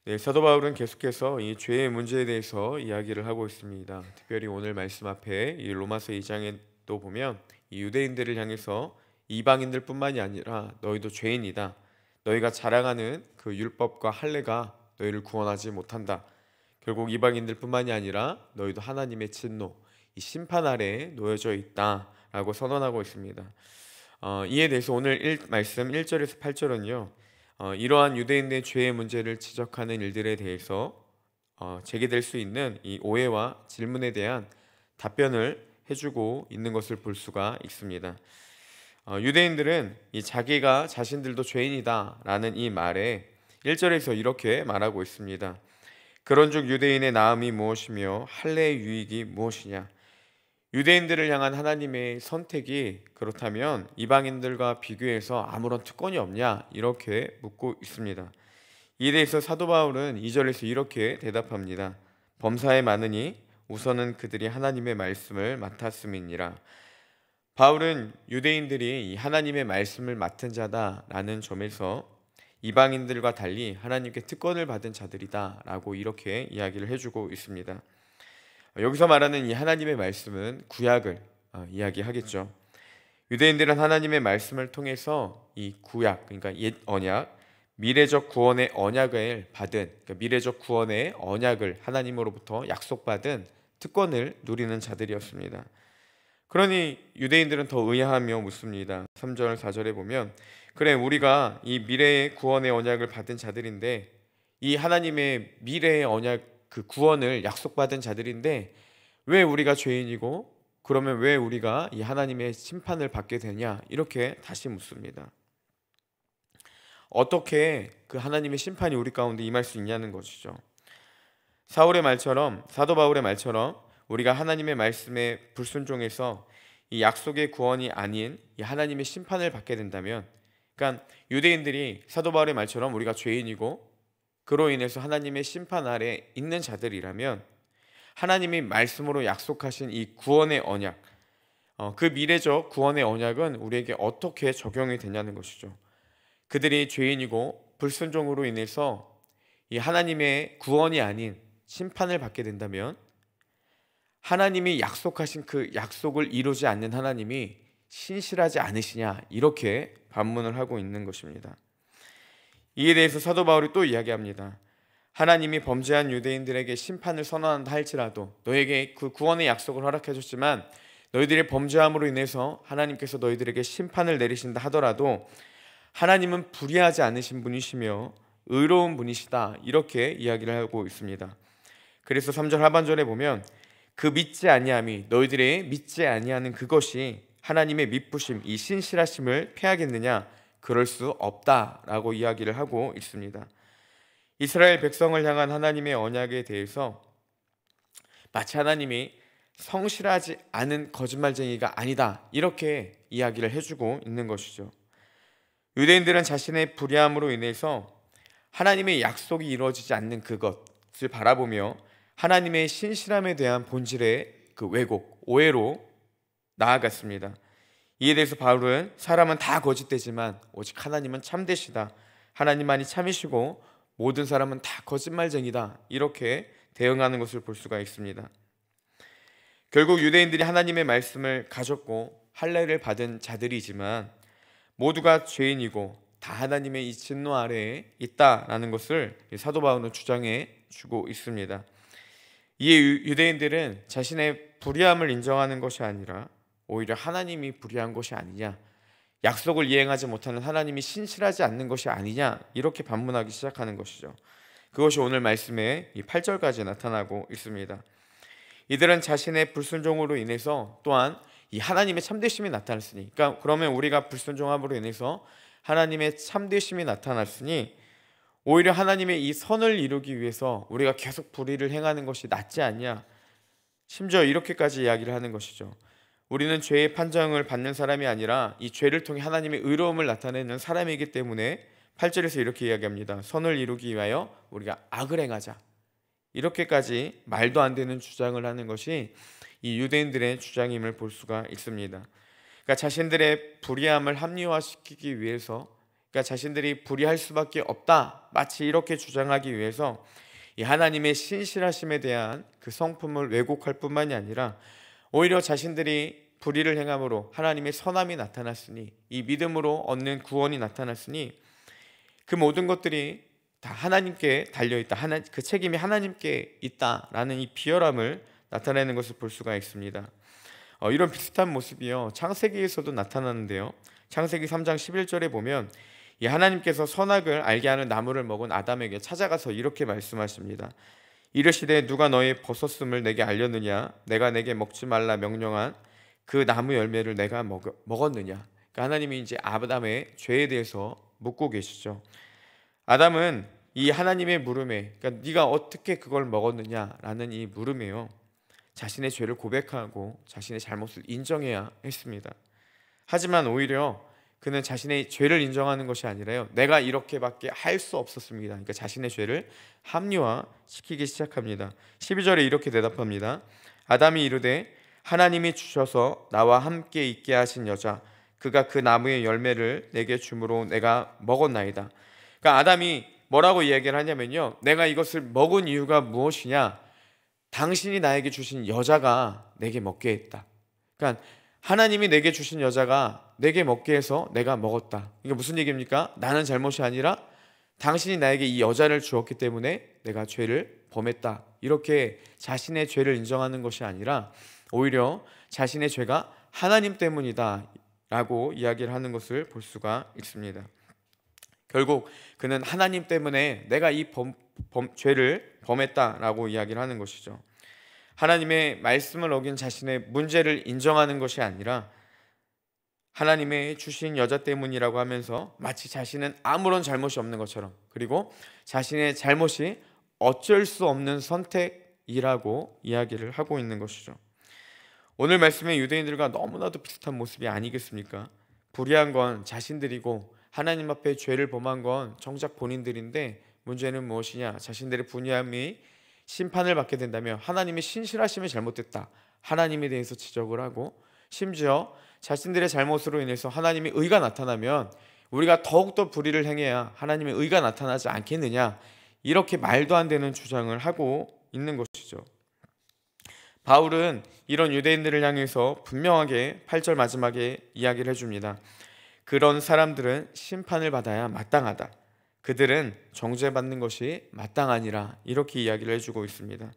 네, 사도 바울은 계속해서 이 죄의 문제에 대해서 이야기를 하고 있습니다. 특별히 오늘 말씀 앞에 이 로마서 2장에 또 보면 이 유대인들을 향해서 이방인들뿐만이 아니라 너희도 죄인이다. 너희가 자랑하는 그 율법과 할례가 너희를 구원하지 못한다. 결국 이방인들뿐만이 아니라 너희도 하나님의 진노, 이 심판 아래에 놓여져 있다라고 선언하고 있습니다. 이에 대해서 오늘 말씀 1절에서 8절은요. 이러한 유대인의 죄의 문제를 지적하는 일들에 대해서 제기될 수 있는 이 오해와 질문에 대한 답변을 해주고 있는 것을 볼 수가 있습니다. 유대인들은 이 자기가 자신들도 죄인이다라는 이 말에 1절에서 이렇게 말하고 있습니다. 그런즉 유대인의 나음이 무엇이며 할례의 유익이 무엇이냐? 유대인들을 향한 하나님의 선택이 그렇다면 이방인들과 비교해서 아무런 특권이 없냐? 이렇게 묻고 있습니다. 이에 대해서 사도 바울은 2절에서 이렇게 대답합니다. 범사에 많으니 우선은 그들이 하나님의 말씀을 맡았음이니라. 바울은 유대인들이 이 하나님의 말씀을 맡은 자다라는 점에서 이방인들과 달리 하나님께 특권을 받은 자들이다라고 이렇게 이야기를 해주고 있습니다. 여기서 말하는 이 하나님의 말씀은 구약을 이야기하겠죠. 유대인들은 하나님의 말씀을 통해서 이 구약, 그러니까 옛 언약, 미래적 구원의 언약을 받은, 그러니까 미래적 구원의 언약을 하나님으로부터 약속받은 특권을 누리는 자들이었습니다. 그러니 유대인들은 더 의아하며 묻습니다. 3절, 4절에 보면 그래 우리가 이 미래의 구원의 언약을 받은 자들인데 이 하나님의 미래의 언약 그 구원을 약속받은 자들인데 왜 우리가 죄인이고 그러면 왜 우리가 이 하나님의 심판을 받게 되냐 이렇게 다시 묻습니다. 어떻게 그 하나님의 심판이 우리 가운데 임할 수 있냐는 것이죠. 사도 바울의 말처럼 우리가 하나님의 말씀에 불순종해서 이 약속의 구원이 아닌 이 하나님의 심판을 받게 된다면, 그러니까 유대인들이 사도 바울의 말처럼 우리가 죄인이고 그로 인해서 하나님의 심판 아래 있는 자들이라면 하나님이 말씀으로 약속하신 이 구원의 언약, 그 미래적 구원의 언약은 우리에게 어떻게 적용이 되냐는 것이죠. 그들이 죄인이고 불순종으로 인해서 이 하나님의 구원이 아닌 심판을 받게 된다면 하나님이 약속하신 그 약속을 이루지 않는 하나님이 신실하지 않으시냐 이렇게 반문을 하고 있는 것입니다. 이에 대해서 사도 바울이 또 이야기합니다. 하나님이 범죄한 유대인들에게 심판을 선언한다 할지라도 너에게 그 구원의 약속을 허락해 줬지만 너희들의 범죄함으로 인해서 하나님께서 너희들에게 심판을 내리신다 하더라도 하나님은 불의하지 않으신 분이시며 의로운 분이시다 이렇게 이야기를 하고 있습니다. 그래서 3절 하반절에 보면 그 믿지 아니함이 너희들의 믿지 아니하는 그것이 하나님의 미쁘심 이 신실하심을 패하겠느냐? 그럴 수 없다라고 이야기를 하고 있습니다. 이스라엘 백성을 향한 하나님의 언약에 대해서 마치 하나님이 성실하지 않은 거짓말쟁이가 아니다 이렇게 이야기를 해주고 있는 것이죠. 유대인들은 자신의 불의함으로 인해서 하나님의 약속이 이루어지지 않는 그것을 바라보며 하나님의 신실함에 대한 본질의 그 왜곡, 오해로 나아갔습니다. 이에 대해서 바울은 사람은 다 거짓되지만 오직 하나님은 참되시다. 하나님만이 참이시고 모든 사람은 다 거짓말쟁이다. 이렇게 대응하는 것을 볼 수가 있습니다. 결국 유대인들이 하나님의 말씀을 가졌고 할례를 받은 자들이지만 모두가 죄인이고 다 하나님의 이 진노 아래에 있다라는 것을 사도 바울은 주장해 주고 있습니다. 이에 유대인들은 자신의 불의함을 인정하는 것이 아니라 오히려 하나님이 불의한 것이 아니냐, 약속을 이행하지 못하는 하나님이 신실하지 않는 것이 아니냐 이렇게 반문하기 시작하는 것이죠. 그것이 오늘 말씀의 이 8절까지 나타나고 있습니다. 이들은 자신의 불순종으로 인해서 또한 이 하나님의 참되심이 나타났으니, 그러니까 그러면 우리가 불순종함으로 인해서 하나님의 참되심이 나타났으니 오히려 하나님의 이 선을 이루기 위해서 우리가 계속 불의를 행하는 것이 낫지 않냐, 심지어 이렇게까지 이야기를 하는 것이죠. 우리는 죄의 판정을 받는 사람이 아니라 이 죄를 통해 하나님의 의로움을 나타내는 사람이기 때문에 8절에서 이렇게 이야기합니다. 선을 이루기 위하여 우리가 악을 행하자. 이렇게까지 말도 안 되는 주장을 하는 것이 이 유대인들의 주장임을 볼 수가 있습니다. 그러니까 자신들의 불의함을 합리화시키기 위해서 그러니까 자신들이 불의할 수밖에 없다, 마치 이렇게 주장하기 위해서 이 하나님의 신실하심에 대한 그 성품을 왜곡할 뿐만이 아니라 오히려 자신들이 불의를 행함으로 하나님의 선함이 나타났으니, 이 믿음으로 얻는 구원이 나타났으니 그 모든 것들이 다 하나님께 달려있다, 그 책임이 하나님께 있다라는 이 비열함을 나타내는 것을 볼 수가 있습니다. 이런 비슷한 모습이요 창세기에서도 나타나는데요. 창세기 3장 11절에 보면 이 하나님께서 선악을 알게 하는 나무를 먹은 아담에게 찾아가서 이렇게 말씀하십니다. 이르시되 누가 너의 벗었음을 내게 알렸느냐? 내가 내게 먹지 말라 명령한 그 나무 열매를 내가 먹었느냐? 그러니까 하나님이 이제 아담의 죄에 대해서 묻고 계시죠. 아담은 이 하나님의 물음에, 그러니까 네가 어떻게 그걸 먹었느냐라는 이 물음에요, 자신의 죄를 고백하고 자신의 잘못을 인정해야 했습니다. 하지만 오히려 그는 자신의 죄를 인정하는 것이 아니라요, 내가 이렇게밖에 할 수 없었습니다. 그러니까 자신의 죄를 합리화시키기 시작합니다. 12절에 이렇게 대답합니다. 아담이 이르되 하나님이 주셔서 나와 함께 있게 하신 여자, 그가 그 나무의 열매를 내게 주므로 내가 먹었나이다. 그러니까 아담이 뭐라고 이야기를 하냐면요, 내가 이것을 먹은 이유가 무엇이냐? 당신이 나에게 주신 여자가 내게 먹게 했다. 그러니까 하나님이 내게 주신 여자가 내게 먹게 해서 내가 먹었다. 이게 무슨 얘기입니까? 나는 잘못이 아니라 당신이 나에게 이 여자를 주었기 때문에 내가 죄를 범했다. 이렇게 자신의 죄를 인정하는 것이 아니라 오히려 자신의 죄가 하나님 때문이다 라고 이야기를 하는 것을 볼 수가 있습니다. 결국 그는 하나님 때문에 내가 이 죄를 범했다라고 이야기를 하는 것이죠. 하나님의 말씀을 어긴 자신의 문제를 인정하는 것이 아니라 하나님의 주신 여자 때문이라고 하면서 마치 자신은 아무런 잘못이 없는 것처럼, 그리고 자신의 잘못이 어쩔 수 없는 선택이라고 이야기를 하고 있는 것이죠. 오늘 말씀의 유대인들과 너무나도 비슷한 모습이 아니겠습니까? 불의한 건 자신들이고 하나님 앞에 죄를 범한 건 정작 본인들인데, 문제는 무엇이냐? 자신들의 분야함이 심판을 받게 된다면 하나님의 신실하심이 잘못됐다, 하나님에 대해서 지적을 하고, 심지어 자신들의 잘못으로 인해서 하나님의 의가 나타나면 우리가 더욱더 불의를 행해야 하나님의 의가 나타나지 않겠느냐, 이렇게 말도 안 되는 주장을 하고 있는 것이죠. 바울은 이런 유대인들을 향해서 분명하게 8절 마지막에 이야기를 해줍니다. 그런 사람들은 심판을 받아야 마땅하다. 그들은 정죄받는 것이 마땅하니라. 이렇게 이야기를 해주고 있습니다.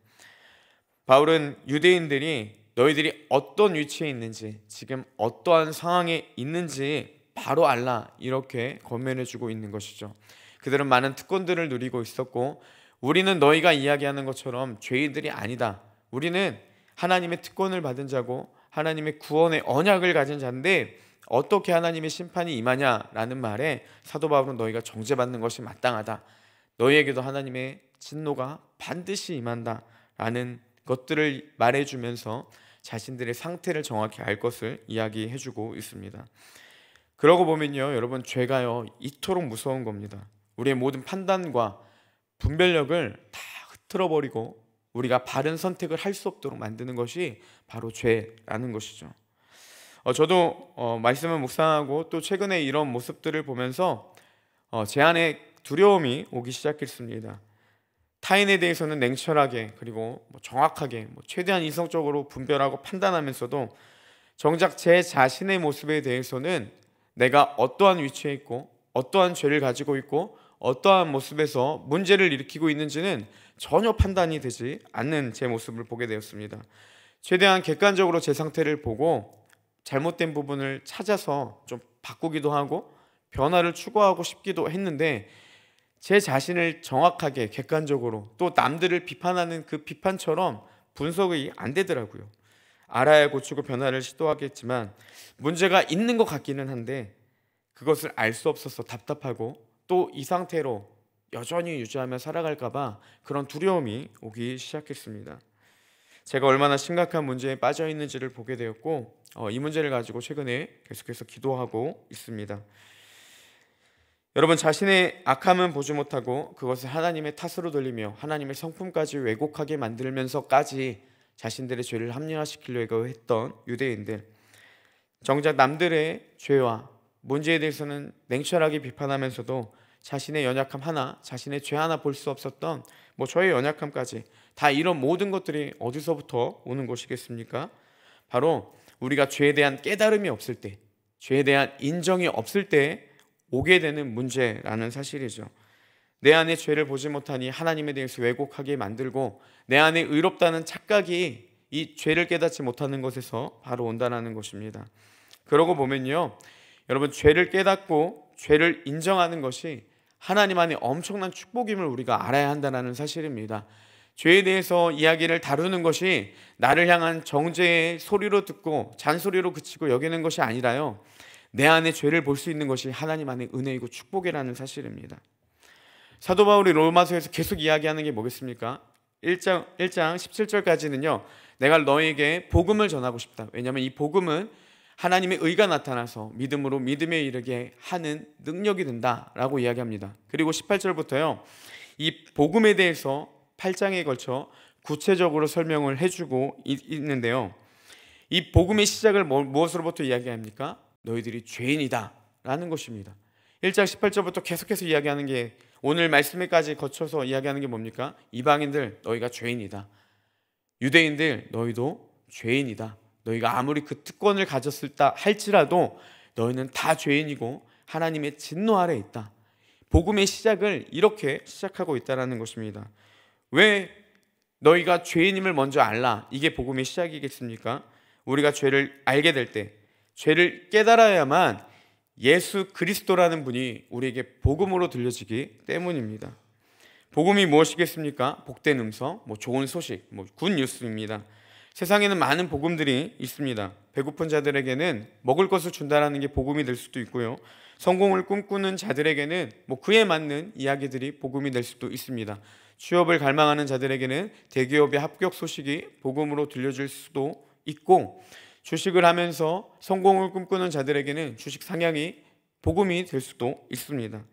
바울은 유대인들이 너희들이 어떤 위치에 있는지, 지금 어떠한 상황에 있는지 바로 알라, 이렇게 권면해주고 있는 것이죠. 그들은 많은 특권들을 누리고 있었고, 우리는 너희가 이야기하는 것처럼 죄인들이 아니다. 우리는 하나님의 특권을 받은 자고 하나님의 구원의 언약을 가진 자인데 어떻게 하나님의 심판이 임하냐라는 말에 사도 바울은 너희가 정죄받는 것이 마땅하다, 너희에게도 하나님의 진노가 반드시 임한다라는 것들을 말해주면서 자신들의 상태를 정확히 알 것을 이야기해주고 있습니다. 그러고 보면요, 여러분, 죄가요 이토록 무서운 겁니다. 우리의 모든 판단과 분별력을 다 흐트러버리고 우리가 바른 선택을 할 수 없도록 만드는 것이 바로 죄라는 것이죠. 저도 말씀을 묵상하고 또 최근에 이런 모습들을 보면서 제 안에 두려움이 오기 시작했습니다. 타인에 대해서는 냉철하게, 그리고 정확하게, 최대한 이성적으로 분별하고 판단하면서도 정작 제 자신의 모습에 대해서는 내가 어떠한 위치에 있고 어떠한 죄를 가지고 있고 어떠한 모습에서 문제를 일으키고 있는지는 전혀 판단이 되지 않는 제 모습을 보게 되었습니다. 최대한 객관적으로 제 상태를 보고 잘못된 부분을 찾아서 좀 바꾸기도 하고 변화를 추구하고 싶기도 했는데, 제 자신을 정확하게 객관적으로 또 남들을 비판하는 그 비판처럼 분석이 안 되더라고요. 알아야 고치고 변화를 시도하겠지만 문제가 있는 것 같기는 한데 그것을 알 수 없어서 답답하고, 또 이 상태로 여전히 유지하며 살아갈까 봐 그런 두려움이 오기 시작했습니다. 제가 얼마나 심각한 문제에 빠져 있는지를 보게 되었고, 이 문제를 가지고 최근에 계속해서 기도하고 있습니다. 여러분, 자신의 악함은 보지 못하고 그것을 하나님의 탓으로 돌리며 하나님의 성품까지 왜곡하게 만들면서까지 자신들의 죄를 합리화시키려고 했던 유대인들, 정작 남들의 죄와 문제에 대해서는 냉철하게 비판하면서도 자신의 연약함 하나, 자신의 죄 하나 볼 수 없었던 저의 연약함까지 다 이런 모든 것들이 어디서부터 오는 것이겠습니까? 바로 우리가 죄에 대한 깨달음이 없을 때, 죄에 대한 인정이 없을 때 오게 되는 문제라는 사실이죠. 내 안에 죄를 보지 못하니 하나님에 대해서 왜곡하게 만들고 내 안에 의롭다는 착각이 이 죄를 깨닫지 못하는 것에서 바로 온다는 것입니다. 그러고 보면요, 여러분, 죄를 깨닫고 죄를 인정하는 것이 하나님 안에 엄청난 축복임을 우리가 알아야 한다는 사실입니다. 죄에 대해서 이야기를 다루는 것이 나를 향한 정죄의 소리로 듣고 잔소리로 그치고 여기는 것이 아니라요, 내 안에 죄를 볼 수 있는 것이 하나님 안의 은혜이고 축복이라는 사실입니다. 사도 바울이 로마서에서 계속 이야기하는 게 뭐겠습니까? 1장 17절까지는요, 내가 너에게 복음을 전하고 싶다. 왜냐하면 이 복음은 하나님의 의가 나타나서 믿음으로 믿음에 이르게 하는 능력이 된다라고 이야기합니다. 그리고 18절부터요, 이 복음에 대해서 8장에 걸쳐 구체적으로 설명을 해주고 있는데요, 이 복음의 시작을 무엇으로부터 이야기합니까? 너희들이 죄인이다 라는 것입니다. 1장 18절부터 계속해서 이야기하는 게, 오늘 말씀에까지 거쳐서 이야기하는 게 뭡니까? 이방인들 너희가 죄인이다. 유대인들 너희도 죄인이다. 너희가 아무리 그 특권을 가졌을다 할지라도 너희는 다 죄인이고 하나님의 진노 아래에 있다. 복음의 시작을 이렇게 시작하고 있다는 것입니다. 왜 너희가 죄인임을 먼저 알라, 이게 복음의 시작이겠습니까? 우리가 죄를 알게 될 때, 죄를 깨달아야만 예수 그리스도라는 분이 우리에게 복음으로 들려지기 때문입니다. 복음이 무엇이겠습니까? 복된 음성, 좋은 소식, 굿뉴스입니다. 세상에는 많은 복음들이 있습니다. 배고픈 자들에게는 먹을 것을 준다라는 게 복음이 될 수도 있고요, 성공을 꿈꾸는 자들에게는 그에 맞는 이야기들이 복음이 될 수도 있습니다. 취업을 갈망하는 자들에게는 대기업의 합격 소식이 복음으로 들려질 수도 있고, 주식을 하면서 성공을 꿈꾸는 자들에게는 주식 상향이 복음이 될 수도 있습니다.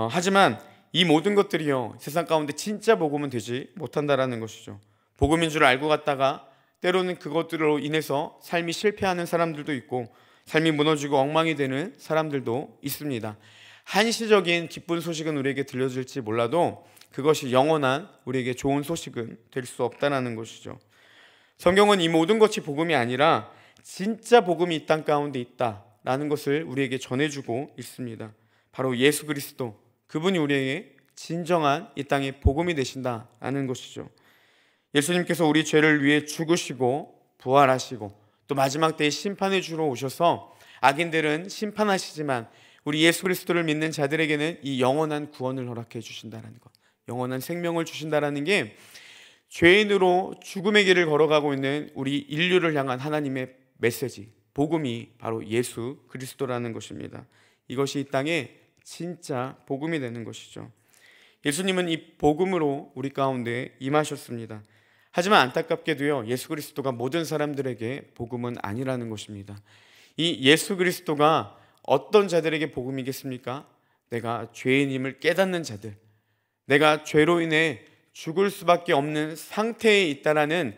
하지만 이 모든 것들이요, 세상 가운데 진짜 복음은 되지 못한다라는 것이죠. 복음인 줄 알고 갔다가 때로는 그것들로 인해서 삶이 실패하는 사람들도 있고 삶이 무너지고 엉망이 되는 사람들도 있습니다. 한시적인 기쁜 소식은 우리에게 들려질지 몰라도 그것이 영원한 우리에게 좋은 소식은 될 수 없다는 것이죠. 성경은 이 모든 것이 복음이 아니라 진짜 복음이 이 땅 가운데 있다라는 것을 우리에게 전해주고 있습니다. 바로 예수 그리스도, 그분이 우리에게 진정한 이 땅의 복음이 되신다라는 것이죠. 예수님께서 우리 죄를 위해 죽으시고 부활하시고 또 마지막 때에 심판해 주러 오셔서 악인들은 심판하시지만 우리 예수 그리스도를 믿는 자들에게는 이 영원한 구원을 허락해 주신다는 것, 영원한 생명을 주신다는 게 죄인으로 죽음의 길을 걸어가고 있는 우리 인류를 향한 하나님의 메시지, 복음이 바로 예수 그리스도라는 것입니다. 이것이 이 땅에 진짜 복음이 되는 것이죠. 예수님은 이 복음으로 우리 가운데 임하셨습니다. 하지만 안타깝게도요, 예수 그리스도가 모든 사람들에게 복음은 아니라는 것입니다. 이 예수 그리스도가 어떤 자들에게 복음이겠습니까? 내가 죄인임을 깨닫는 자들, 내가 죄로 인해 죽을 수밖에 없는 상태에 있다라는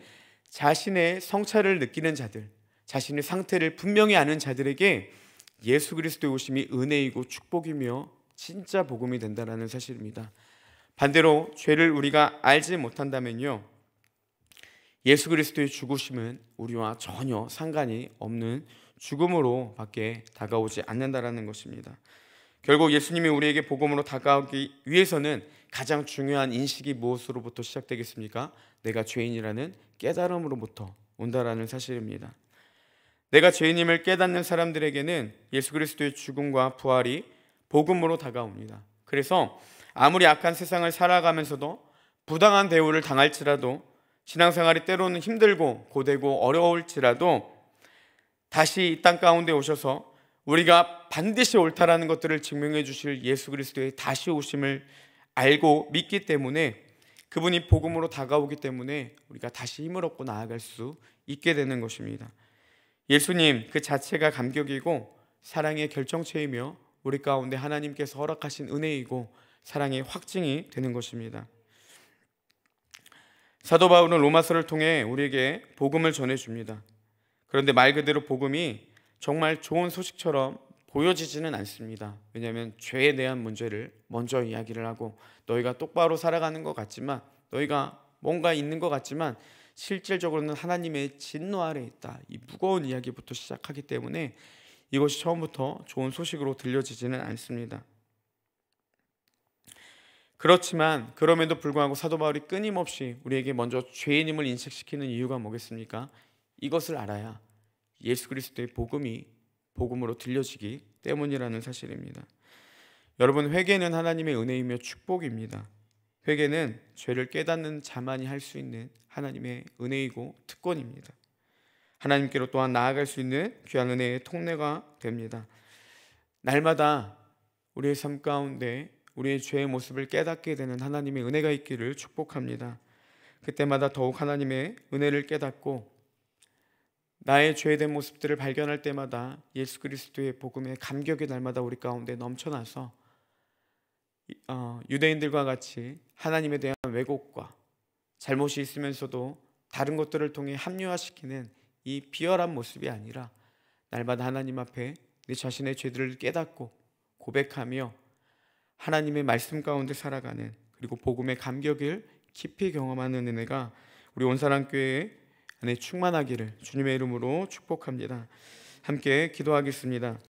자신의 성찰을 느끼는 자들, 자신의 상태를 분명히 아는 자들에게 예수 그리스도의 오심이 은혜이고 축복이며 진짜 복음이 된다는 사실입니다. 반대로 죄를 우리가 알지 못한다면요, 예수 그리스도의 죽으심은 우리와 전혀 상관이 없는 죽음으로 밖에 다가오지 않는다는 것입니다. 결국 예수님이 우리에게 복음으로 다가오기 위해서는 가장 중요한 인식이 무엇으로부터 시작되겠습니까? 내가 죄인이라는 깨달음으로부터 온다라는 사실입니다. 내가 죄인임을 깨닫는 사람들에게는 예수 그리스도의 죽음과 부활이 복음으로 다가옵니다. 그래서 아무리 악한 세상을 살아가면서도 부당한 대우를 당할지라도, 신앙생활이 때로는 힘들고 고되고 어려울지라도 다시 이 땅 가운데 오셔서 우리가 반드시 옳다라는 것들을 증명해 주실 예수 그리스도의 다시 오심을 알고 믿기 때문에, 그분이 복음으로 다가오기 때문에 우리가 다시 힘을 얻고 나아갈 수 있게 되는 것입니다. 예수님 그 자체가 감격이고 사랑의 결정체이며 우리 가운데 하나님께서 허락하신 은혜이고 사랑의 확증이 되는 것입니다. 사도 바울은 로마서를 통해 우리에게 복음을 전해줍니다. 그런데 말 그대로 복음이 정말 좋은 소식처럼 보여지지는 않습니다. 왜냐하면 죄에 대한 문제를 먼저 이야기를 하고 너희가 똑바로 살아가는 것 같지만 너희가 뭔가 있는 것 같지만 실질적으로는 하나님의 진노 아래 있다. 이 무거운 이야기부터 시작하기 때문에 이것이 처음부터 좋은 소식으로 들려지지는 않습니다. 그렇지만 그럼에도 불구하고 사도 바울이 끊임없이 우리에게 먼저 죄인임을 인식시키는 이유가 뭐겠습니까? 이것을 알아야 예수 그리스도의 복음이 복음으로 들려지기 때문이라는 사실입니다. 여러분, 회개는 하나님의 은혜이며 축복입니다. 회개는 죄를 깨닫는 자만이 할 수 있는 하나님의 은혜이고 특권입니다. 하나님께로 또한 나아갈 수 있는 귀한 은혜의 통로가 됩니다. 날마다 우리의 삶 가운데 우리의 죄의 모습을 깨닫게 되는 하나님의 은혜가 있기를 축복합니다. 그때마다 더욱 하나님의 은혜를 깨닫고 나의 죄된 모습들을 발견할 때마다 예수 그리스도의 복음의 감격이 날마다 우리 가운데 넘쳐나서 유대인들과 같이 하나님에 대한 왜곡과 잘못이 있으면서도 다른 것들을 통해 합리화시키는 이 비열한 모습이 아니라 날마다 하나님 앞에 내 자신의 죄들을 깨닫고 고백하며 하나님의 말씀 가운데 살아가는, 그리고 복음의 감격을 깊이 경험하는 은혜가 우리 온사랑교회 안에 충만하기를 주님의 이름으로 축복합니다. 함께 기도하겠습니다.